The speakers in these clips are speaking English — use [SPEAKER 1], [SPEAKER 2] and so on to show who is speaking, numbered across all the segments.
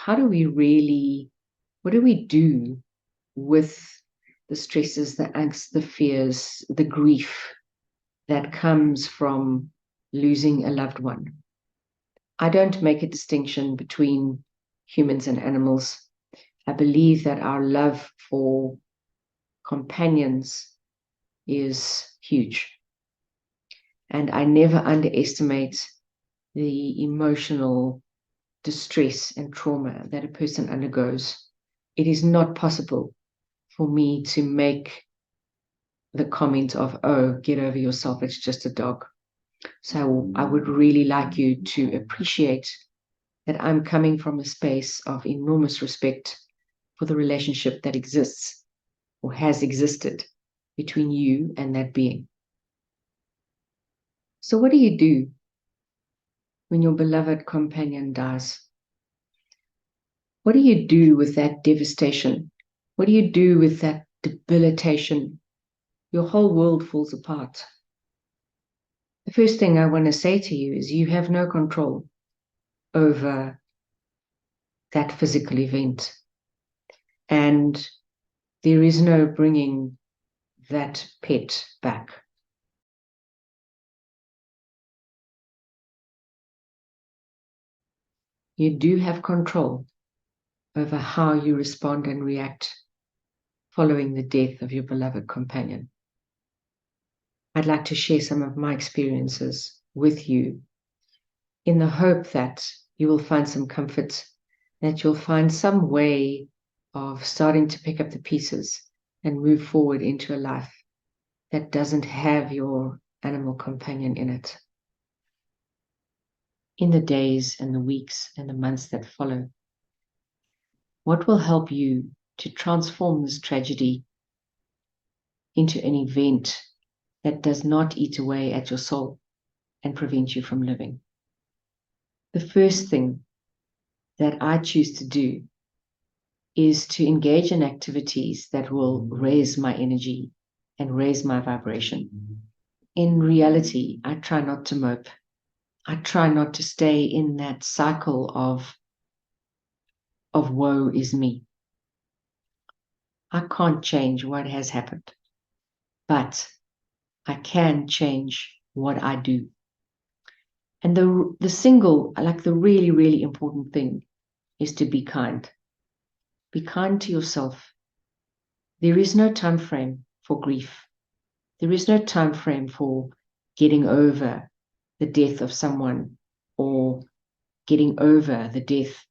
[SPEAKER 1] how do we really, what do we do with the stresses, the angst, the fears, the grief that comes from losing a loved one? I don't make a distinction between humans and animals. I believe that our love for companions is huge. And I never underestimate the emotional distress and trauma that a person undergoes. It is not possible for me to make the comment of, oh, get over yourself, it's just a dog. So I would really like you to appreciate that I'm coming from a space of enormous respect for the relationship that exists or has existed between you and that being. So what do you do when your beloved companion dies? What do you do with that devastation? What do you do with that debilitation? Your whole world falls apart. The first thing I want to say to you is you have no control over that physical event. And there is no bringing that pet back. You do have control over how you respond and react following the death of your beloved companion. I'd like to share some of my experiences with you in the hope that you will find some comfort, that you'll find some way of starting to pick up the pieces and move forward into a life that doesn't have your animal companion in it. In the days and the weeks and the months that follow, what will help you to transform this tragedy into an event that does not eat away at your soul and prevent you from living? The first thing that I choose to do is to engage in activities that will raise my energy and raise my vibration. In reality, I try not to mope. I try not to stay in that cycle of woe is me. I can't change what has happened, but I can change what I do. And the single, like the really, really important thing is to be kind. Be kind to yourself. There is no time frame for grief. There is no time frame for getting over the death of someone or getting over the death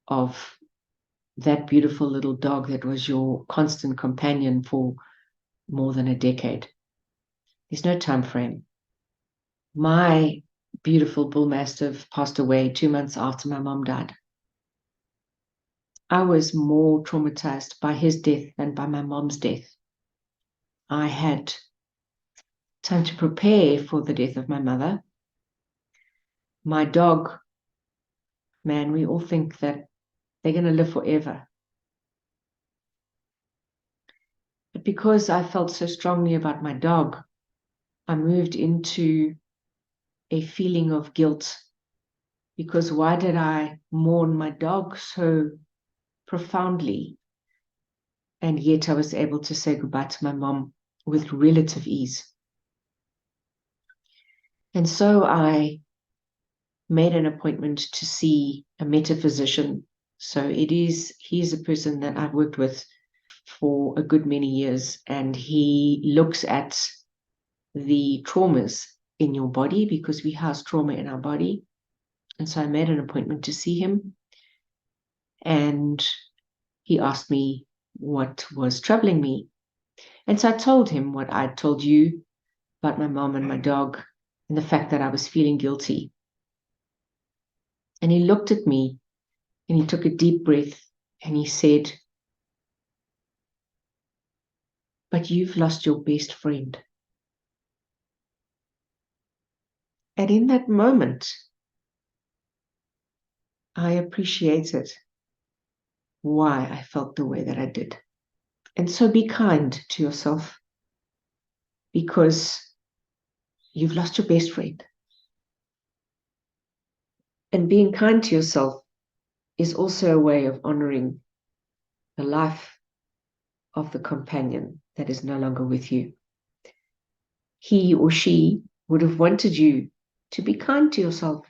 [SPEAKER 1] of that beautiful little dog that was your constant companion for more than a decade. There's no time frame. My beautiful bull mastiff passed away 2 months after my mom died. I was more traumatized by his death than by my mom's death. I had time to prepare for the death of my mother. My dog, man, we all think that they're going to live forever. But because I felt so strongly about my dog, I moved into a feeling of guilt. Because why did I mourn my dog so profoundly? And yet I was able to say goodbye to my mom with relative ease. And so I made an appointment to see a metaphysician. So he's a person that I've worked with for a good many years, and he looks at the traumas in your body because we house trauma in our body. And so I made an appointment to see him, and he asked me what was troubling me. And so I told him what I told you about my mom and my dog and the fact that I was feeling guilty. And he looked at me and he took a deep breath and he said, but you've lost your best friend. And in that moment, I appreciated why I felt the way that I did. And so be kind to yourself because you've lost your best friend. And being kind to yourself is also a way of honoring the life of the companion that is no longer with you. He or she would have wanted you to be kind to yourself,